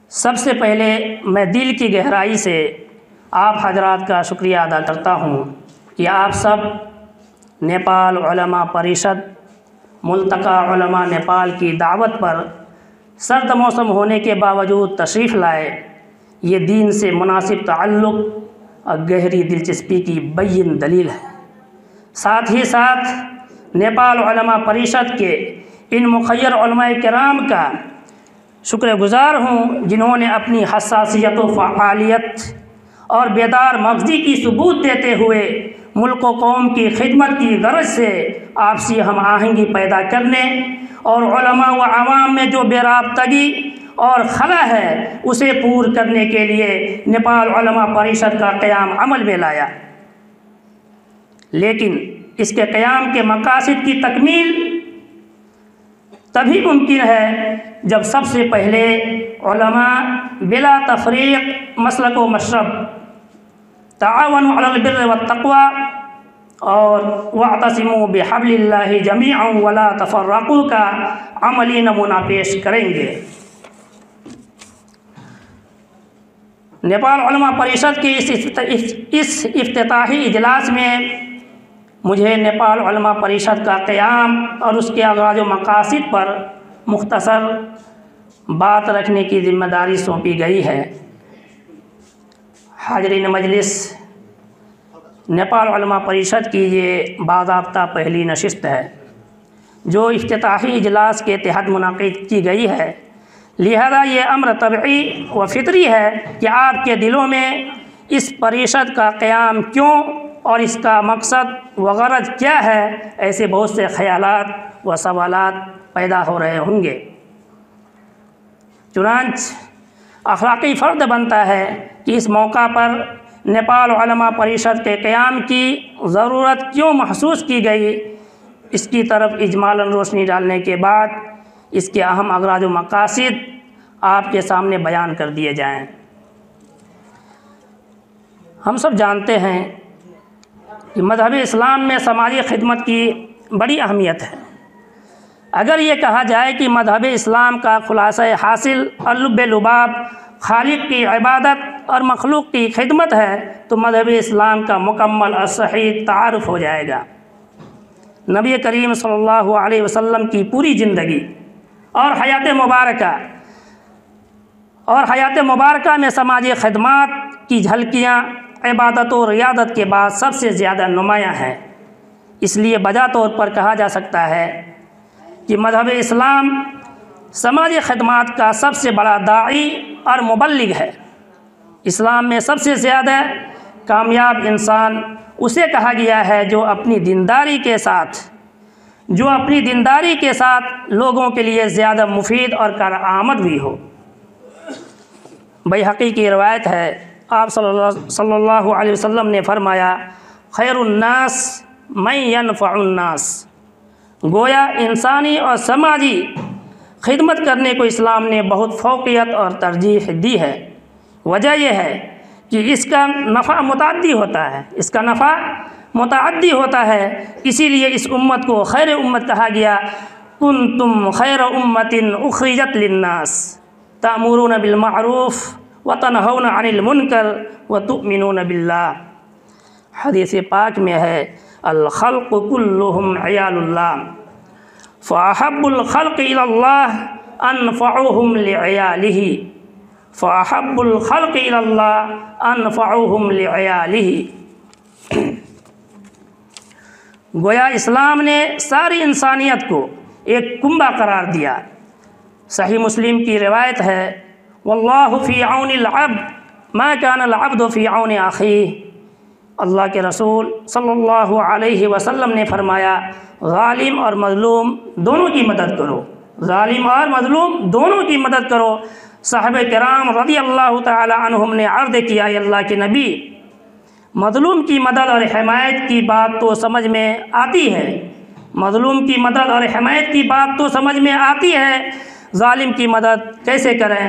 سب سے پہلے میں دل کی گہرائی سے آپ حضرات کا شکریہ ادا کرتا ہوں کہ آپ سب نیپال علماء پریشد ملتقی علماء نیپال کی دعوت پر سرد موسم ہونے کے باوجود تشریف لائے۔ یہ دین سے مناسب تعلق اور گہری دلچسپی کی بین دلیل ہے۔ ساتھ ہی ساتھ نیپال علماء پریشد کے ان مخیر علماء کرام کا شکر گزار ہوں جنہوں نے اپنی حساسیت و فعالیت اور بیدار مغزی کی ثبوت دیتے ہوئے ملک و قوم کی خدمت کی غرض سے آپسی ہم آہنگی پیدا کرنے اور علماء و عوام میں جو بے رابطگی اور خلا ہے اسے پور کرنے کے لیے نیپال علماء پریشد کا قیام عمل میں لایا۔ لیکن اس کے قیام کے مقاصد کی تکمیل تبھی ممکن ہے جب سب سے پہلے علماء بلا تفریق مسلک و مشرب تعاونوا علی البر والتقوی اور واعتصموا بحبل اللہ جمیعا ولا تفرقوا کا عملی نمونہ پیش کریں گے۔ نیپال علماء پریشد کی اس افتتاحی اجلاس میں مجھے نیپال علماء پریشد کا قیام اور اس کے اغراض و مقاصد پر مختصر بات رکھنے کی ذمہ داری سونپی گئی ہے۔ حاضرین مجلس، نیپال علماء پریشد کی یہ باضابطہ پہلی نشست ہے جو افتتاحی اجلاس کے تحت منعقد کی گئی ہے، لہذا یہ امر طبعی و فطری ہے کہ آپ کے دلوں میں اس پریشد کا قیام کیوں اور اس کا مقصد و غرض کیا ہے، ایسے بہت سے خیالات و سوالات پیدا ہو رہے ہوں گے۔ چنانچہ اخلاقی فرض بنتا ہے کہ اس موقع پر نیپال علماء پریشد کے قیام کی ضرورت کیوں محسوس کی گئی، اس کی طرف اجمالاً روشنی ڈالنے کے بعد اس کے اہم اغراض و مقاصد آپ کے سامنے بیان کر دیے جائیں۔ ہم سب جانتے ہیں کہ مذہب اسلام میں سماجی خدمت کی بڑی اہمیت ہے۔ اگر یہ کہا جائے کہ مذہب اسلام کا خلاصہ حاصل اور لب لباب خالق کی عبادت اور مخلوق کی خدمت ہے تو مذہب اسلام کا مکمل اور صحیح تعارف ہو جائے گا۔ نبی کریم صلی اللہ علیہ وسلم کی پوری زندگی اور حیات مبارکہ میں سماجی خدمات کی جھلکیاں عبادت و ریاضت کے بعد سب سے زیادہ نمایاں ہیں۔ اس لیے بجا طور پر کہا جا سکتا ہے کہ مذہب اسلام سماجی خدمات کا سب سے بڑا داعی اور مبلغ ہے۔ اسلام میں سب سے زیادہ کامیاب انسان اسے کہا گیا ہے جو اپنی دینداری کے ساتھ لوگوں کے لیے زیادہ مفید اور کارآمد بھی ہو۔ بیہقی کی روایت ہے، آپ صلی اللہ علیہ وسلم نے فرمایا، خیر الناس من ینفع الناس۔ گویا انسانی اور سماجی خدمت کرنے کو اسلام نے بہت فوقیت اور ترجیح دی ہے۔ وجہ یہ ہے کہ اس کا نفع متعدی ہوتا ہے، اسی لیے اس امت کو خیر امت کہا گیا۔ کنتم خیر امت اخرجت للناس تأمرون بالمعروف وتنہون عن المنکر وتؤمنون باللہ۔ حدیث پاک میں ہے، الخلق كلهم عیال اللہ فأحب الخلق إلى الله أنفعهم لعياله فأحب الخلق إلى الله أنفعهم لعياله۔ گویا اسلام نے ساری انسانیت کو ایک کنبہ قرار دیا۔ صحیح مسلم کی روایت ہے، واللہ فی عون العبد ما كان العبد فی عون اخیہ۔ اللہ کے رسول صلی اللہ علیہ وسلم نے فرمایا، ظالم اور مظلوم دونوں کی مدد کرو۔ صحابہ کرام رضی اللہ تعالی عنہم نے عرض کیا، اے اللہ کے نبی، مظلوم کی مدد اور حمایت کی بات تو سمجھ میں آتی ہے، ظالم کی مدد کیسے کریں؟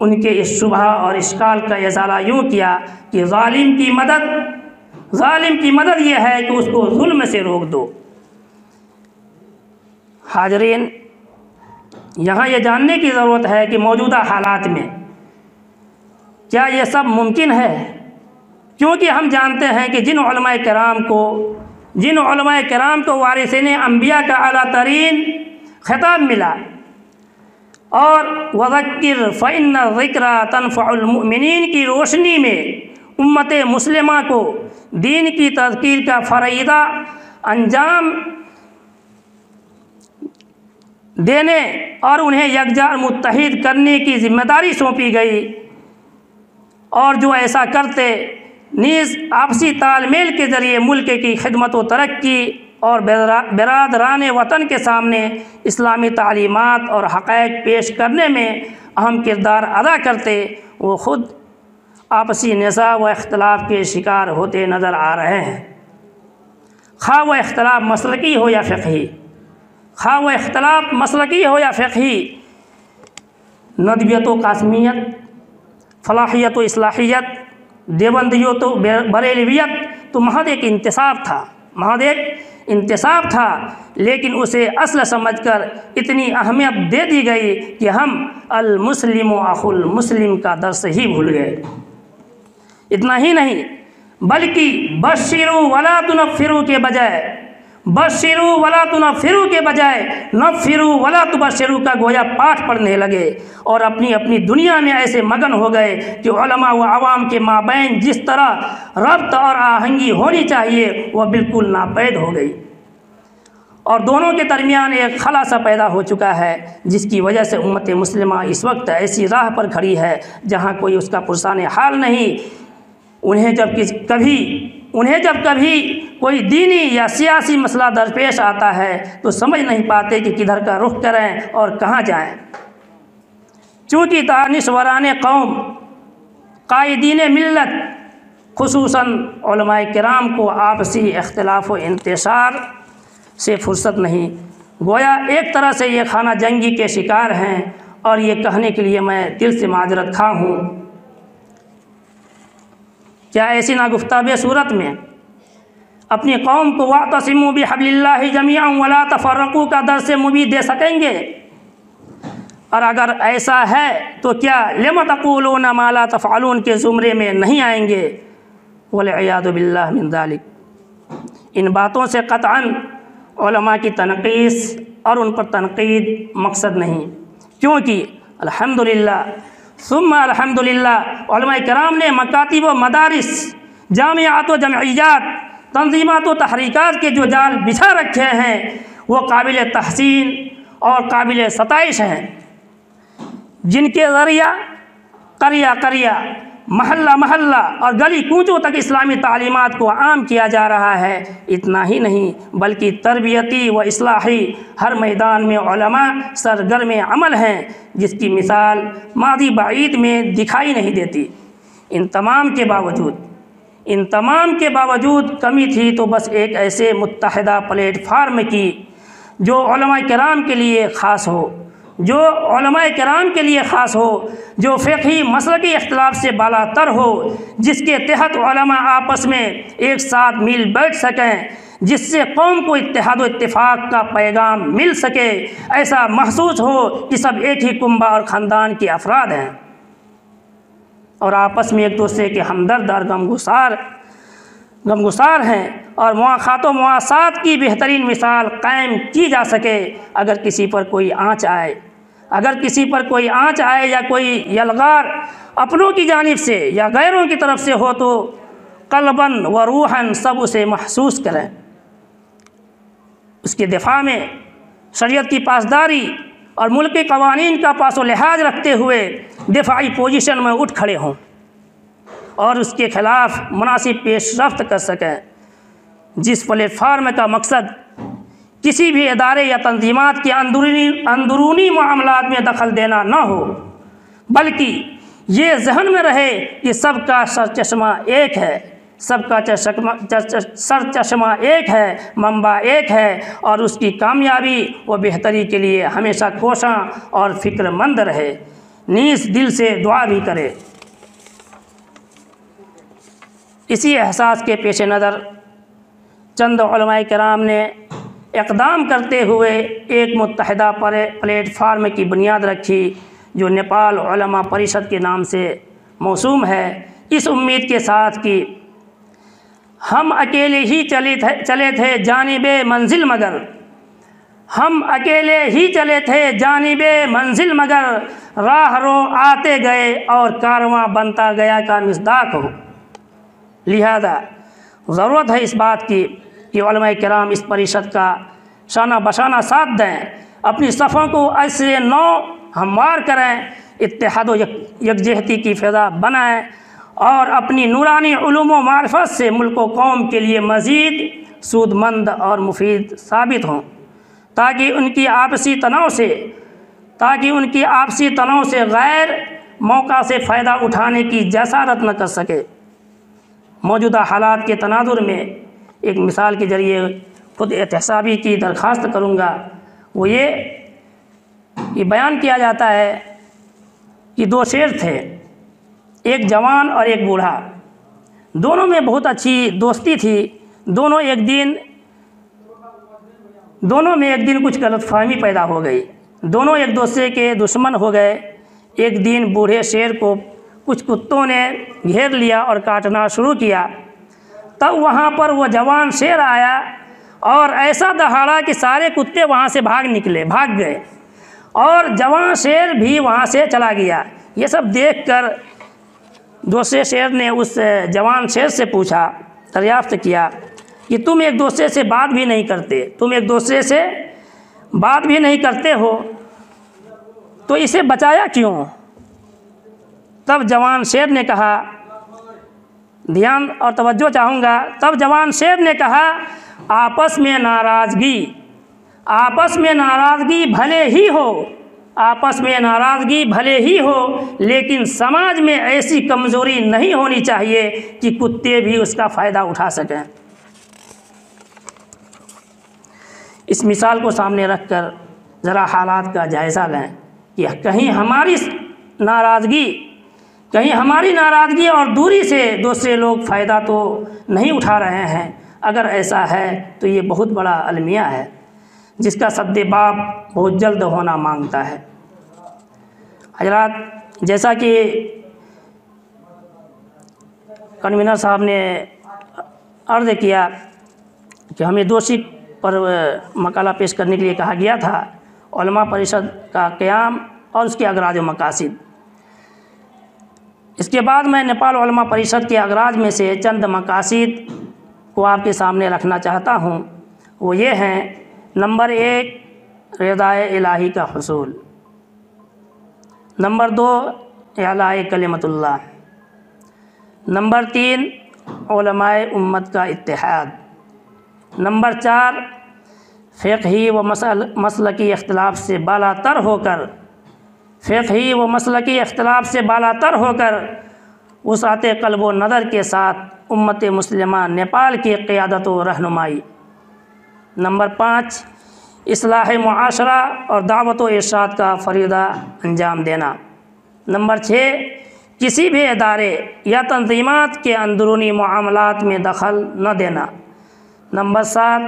ان کے اس شبہ اور اشکال کا ازالہ یوں کیا کہ ظالم کی مدد یہ ہے کہ اس کو ظلم سے روک دو۔ حاضرین، یہاں یہ جاننے کی ضرورت ہے کہ موجودہ حالات میں کیا یہ سب ممکن ہے، کیونکہ ہم جانتے ہیں کہ جن علماء کرام کو وارثین انبیاء کا اعلیٰ ترین خطاب ملا، اور وذکر فإن الذکریٰ تنفع المؤمنین کی روشنی میں امت مسلمہ کو دین کی تذکیر کا فریضہ انجام دینے اور انہیں یکجا متحد کرنے کی ذمہ داری سونپی گئی، اور جو ایسا کرتے نیز آپسی تال میل کے ذریعے ملک کی خدمت و ترقی اور برادران وطن کے سامنے اسلامی تعلیمات اور حقائق پیش کرنے میں اہم کردار ادا کرتے، وہ خود آپسی نزاع و اختلاف کے شکار ہوتے نظر آ رہے ہیں، خواہ وہ اختلاف مسلکی ہو یا فقہی، ندویت و قاسمیت، فلاحیت و اصلاحیت، دیوبندیت و بریلویت، تو محض ایک انتصاب تھا، لیکن اسے اصل سمجھ کر اتنی اہمیت دے دی گئی کہ ہم المسلم اخو المسلم کا درس ہی بھول گئے۔ اتنا ہی نہیں بلکہ بشروا ولا تنفروا کے بجائے نفروا ولا تبشروا کا گویا پاٹھ پڑھنے لگے، اور اپنی اپنی دنیا میں ایسے مگن ہو گئے کہ علماء و عوام کے مابین جس طرح ربط اور آہنگی ہونی چاہیے وہ بالکل ناپید ہو گئی، اور دونوں کے درمیان ایک خلا سا پیدا ہو چکا ہے، جس کی وجہ سے امت مسلمہ اس وقت ایسی راہ پر کھڑی ہے جہاں کوئی اس کا پرسان حال نہیں۔ انہیں جب کبھی کوئی دینی یا سیاسی مسئلہ درپیش آتا ہے تو سمجھ نہیں پاتے کہ کدھر کا رخ کریں اور کہاں جائیں، چونکہ دانشوران قوم، قائدین ملت، خصوصاً علماء کرام کو آپسی اختلاف و انتشار سے فرصت نہیں، گویا ایک طرح سے یہ خانہ جنگی کے شکار ہیں، اور یہ کہنے کے لیے میں دل سے معذرت خواہ ہوں۔ کیا ایسی ناگفتہ صورت میں اپنی قوم کو واعتصموا بحبل اللہ جمیعا ولا تفرقوا کا درس مبین دے سکیں گے؟ اور اگر ایسا ہے تو کیا لم تقولون ما لا تفعلون کے زمرے میں نہیں آئیں گے؟ والعیاذ باللہ من ذلک۔ ان باتوں سے قطعاً علماء کی تنقیص اور ان پر تنقید مقصد نہیں، کیونکہ الحمدللہ ثم الحمدللہ علماء کرام نے مکاتب و مدارس، جامعات و جمعیات، تنظیمات و تحریکات کے جو جال بچھا رکھے ہیں وہ قابل تحسین اور قابل ستائش ہیں، جن کے ذریعہ قریہ محلہ محلہ اور گلی کوچوں تک اسلامی تعلیمات کو عام کیا جا رہا ہے۔ اتنا ہی نہیں بلکہ تربیتی و اصلاحی ہر میدان میں علماء سرگرم عمل ہیں، جس کی مثال ماضی بعید میں دکھائی نہیں دیتی۔ ان تمام کے باوجود کمی تھی تو بس ایک ایسے متحدہ پلیٹ فارم کی جو علماء کرام کے لیے خاص ہو، جو فقہی مسلکی اختلاف سے بالا تر ہو، جس کے تحت علماء آپس میں ایک ساتھ مل بیٹھ سکیں، جس سے قوم کو اتحاد و اتفاق کا پیغام مل سکے، ایسا محسوس ہو کہ سب ایک ہی کنبہ اور خاندان کے افراد ہیں، اور آپس میں ایک دوسرے کے ہمدرد اور غمگسار ہیں، اور مواخات و مواسات کی بہترین مثال قائم کی جا سکے۔ اگر کسی پر کوئی آنچ آئے یا کوئی یلغار اپنوں کی جانب سے یا غیروں کی طرف سے ہو تو قلباً و روحاً سب اسے محسوس کریں، اس کے دفاع میں شریعت کی پاسداری اور ملکی قوانین کا پاس و لحاظ رکھتے ہوئے دفاعی پوزیشن میں اٹھ کھڑے ہوں اور اس کے خلاف مناسب پیش رفت کر سکیں، جس پلیٹ فارم کا مقصد کسی بھی ادارے یا تنظیمات کے اندرونی معاملات میں دخل دینا نہ ہو، بلکہ یہ ذہن میں رہے کہ سب کا سرچشمہ ایک ہے، منبع ایک ہے، اور اس کی کامیابی و بہتری کے لیے ہمیشہ کوشاں اور فکر مند رہے، نیز دل سے دعا بھی کرے۔ اسی احساس کے پیش نظر چند علماء کرام نے اقدام کرتے ہوئے ایک متحدہ پلیٹ فارم کی بنیاد رکھی جو نیپال علماء پریشد کے نام سے موسوم ہے، اس امید کے ساتھ کہ ہم اکیلے ہی چلے تھے جانب منزل مگر ہم اکیلے ہی چلے تھے جانب منزل مگر راہ رو آتے گئے اور کارواں بنتا گیا کا مصداق ہو۔ لہذا ضرورت ہے اس بات کی کہ علماء کرام اس پریشد کا شانہ بشانہ ساتھ دیں، اپنی صفوں کو ایسے نو ہموار کریں، اتحاد و یکجہتی کی فضا بنائیں اور اپنی نورانی علوم و معرفت سے ملک و قوم کے لیے مزید سود مند اور مفید ثابت ہوں، تاکہ ان کی آپسی تنوع سے غیر موقع سے فائدہ اٹھانے کی جسارت نہ کر سکے۔ موجودہ حالات کے تناظر میں ایک مثال کے ذریعے خود احتسابی کی درخواست کروں گا، وہ یہ بیان کیا جاتا ہے کہ دو شیر تھے، ایک جوان اور ایک بوڑھا، دونوں میں بہت اچھی دوستی تھی، دونوں میں ایک دن کچھ غلط فہمی پیدا ہو گئی، دونوں ایک دوسرے کے دشمن ہو گئے۔ ایک دن بوڑھے شیر کو کچھ کتوں نے گھیر لیا اور کاٹنا شروع کیا، تب وہاں پر وہ جوان شیر آیا اور ایسا دہاڑا کہ سارے کتے وہاں سے بھاگ گئے اور جوان شیر بھی وہاں سے چلا گیا۔ یہ سب دیکھ کر دوسرے شیر نے اس جوان شیر سے پوچھا، دریافت کیا کہ تم ایک دوسرے سے بات بھی نہیں کرتے ہو تو اسے بچایا کیوں؟ تب جوان شیر نے کہا، دھیان اور توجہ چاہوں گا، تب جوان شیر نے کہا، آپس میں ناراضگی بھلے ہی ہو لیکن سماج میں ایسی کمزوری نہیں ہونی چاہیے کہ کتے بھی اس کا فائدہ اٹھا سکیں۔ اس مثال کو سامنے رکھ کر ذرا حالات کا جائزہ لیں کہ کہیں ہماری ناراضگی اور دوری سے دوسرے لوگ فائدہ تو نہیں اٹھا رہے ہیں۔ اگر ایسا ہے تو یہ بہت بڑا المیہ ہے جس کا سد باب بہت جلد ہونا مانگتا ہے۔ حضرات، جیسا کہ کنوینر صاحب نے عرض کیا کہ ہمیں دوشی پر مقالہ پیش کرنے کے لیے کہا گیا تھا، علماء پریشد کا قیام اور اس کے اغراض و مقاصد۔ اس کے بعد میں نیپال علماء پریشد کے اغراض میں سے چند مقاصد کو آپ کے سامنے رکھنا چاہتا ہوں۔ وہ یہ ہیں: نمبر 1، رضائے الہی کا حصول، نمبر 2، اعلاء کلمت اللہ، نمبر 3، علماء امت کا اتحاد، نمبر 4، فقہی و مسلکی اختلاف سے بالا تر ہو کر وسعت قلب و نظر کے ساتھ امت مسلمہ نیپال کی قیادت و رہنمائی، نمبر 5، اصلاح معاشرہ اور دعوت و ارشاد کا فریضہ انجام دینا، نمبر 6، کسی بھی ادارے یا تنظیمات کے اندرونی معاملات میں دخل نہ دینا، نمبر 7،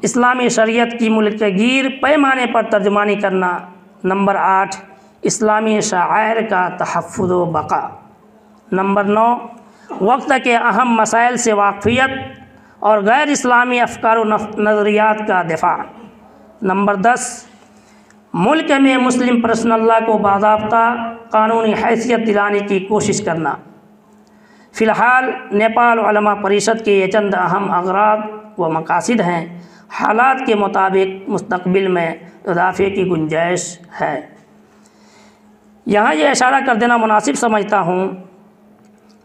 اسلامی شریعت کی ملک گیر پیمانے پر ترجمانی کرنا، نمبر 8، اسلامی شعائر کا تحفظ و بقا، نمبر 9، وقت کے اہم مسائل سے واقفیت اور غیر اسلامی افکار و نظریات کا دفاع، نمبر 10، ملک میں مسلم پرسنل لا کو باضابطہ قانونی حیثیت دلانے کی کوشش کرنا۔ فی الحال نیپال علماء پریشد کے یہ چند اہم اغراض و مقاصد ہیں، حالات کے مطابق مستقبل میں اضافے کی گنجائش ہے۔ یہاں یہ اشارہ کر دینا مناسب سمجھتا ہوں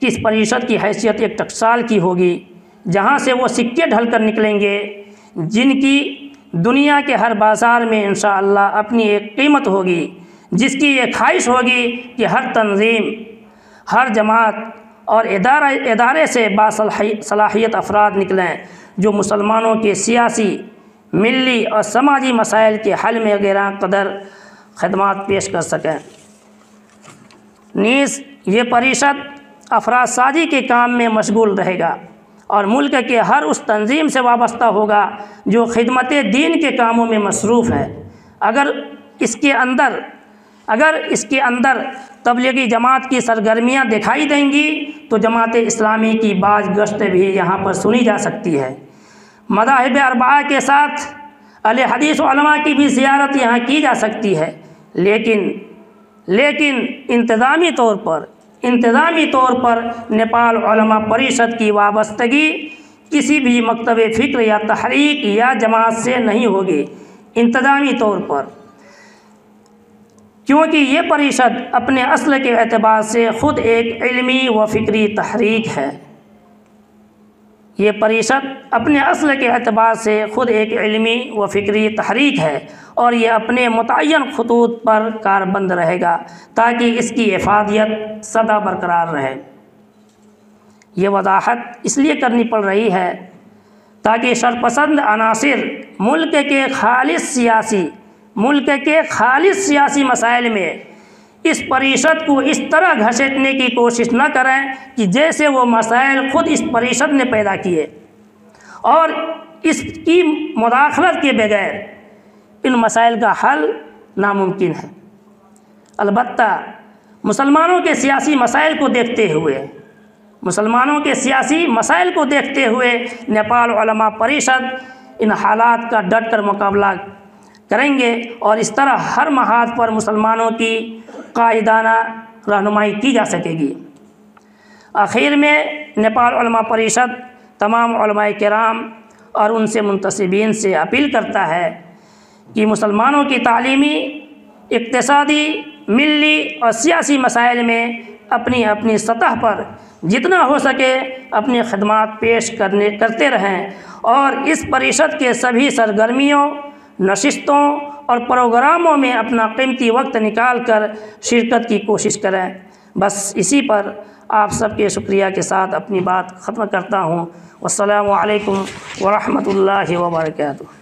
کہ اس پریشد کی حیثیت ایک ٹکسال کی ہوگی، جہاں سے وہ سکے ڈھل کر نکلیں گے جن کی دنیا کے ہر بازار میں انشاءاللہ اپنی ایک قیمت ہوگی، جس کی یہ خواہش ہوگی کہ ہر تنظیم، ہر جماعت اور ادارے سے باصلاحیت افراد نکلیں جو مسلمانوں کے سیاسی، ملی اور سماجی مسائل کے حل میں گراں قدر خدمات پیش کر سکیں۔ نیز یہ پریشد افراد سازی کے کام میں مشغول رہے گا اور ملک کے ہر اس تنظیم سے وابستہ ہوگا جو خدمت دین کے کاموں میں مصروف ہے۔ اگر اس کے اندر تبلیغی جماعت کی سرگرمیاں دکھائی دیں گی تو جماعت اسلامی کی بعض گشت بھی یہاں پر سنی جا سکتی ہے۔ مذاہب اربعہ کے ساتھ اہل حدیث علماء کی بھی زیارت یہاں کی جا سکتی ہے، لیکن انتظامی طور پر نیپال علماء پریشد کی وابستگی کسی بھی مکتب فکر یا تحریک یا جماعت سے نہیں ہوگی، انتظامی طور پر، کیونکہ یہ پریشد اپنے اصل کے اعتبار سے خود ایک علمی و فکری تحریک ہے۔ یہ پریشد اپنے اصل کے اعتبار سے خود ایک علمی و فکری تحریک ہے اور یہ اپنے متعین خطوط پر کاربند رہے گا تاکہ اس کی افادیت سدا برقرار رہے۔ یہ وضاحت اس لیے کرنی پڑ رہی ہے تاکہ شرپسند عناصر ملک کے خالص سیاسی مسائل میں اس پریشد کو اس طرح گھسیٹنے کی کوشش نہ کریں کہ جیسے وہ مسائل خود اس پریشد نے پیدا کیے اور اس کی مداخلت کے بغیر ان مسائل کا حل ناممکن ہے۔ البتہ مسلمانوں کے سیاسی مسائل کو دیکھتے ہوئے نیپال علماء پریشد ان حالات کا ڈٹ کر مقابلہ کریں گے اور اس طرح ہر محاذ پر مسلمانوں کی قائدانہ رہنمائی کی جا سکے گی۔ آخر میں نیپال علماء پریشد تمام علماء کرام اور ان سے منتسبین سے اپیل کرتا ہے کہ مسلمانوں کی تعلیمی، اقتصادی، ملی اور سیاسی مسائل میں اپنی سطح پر جتنا ہو سکے اپنی خدمات پیش کرتے رہیں اور اس پریشد کے سبھی سرگرمیوں، نشستوں اور پروگراموں میں اپنا قیمتی وقت نکال کر شرکت کی کوشش کریں۔ بس اسی پر آپ سب کے شکریہ کے ساتھ اپنی بات ختم کرتا ہوں۔ والسلام علیکم ورحمۃ اللہ وبرکاتہ۔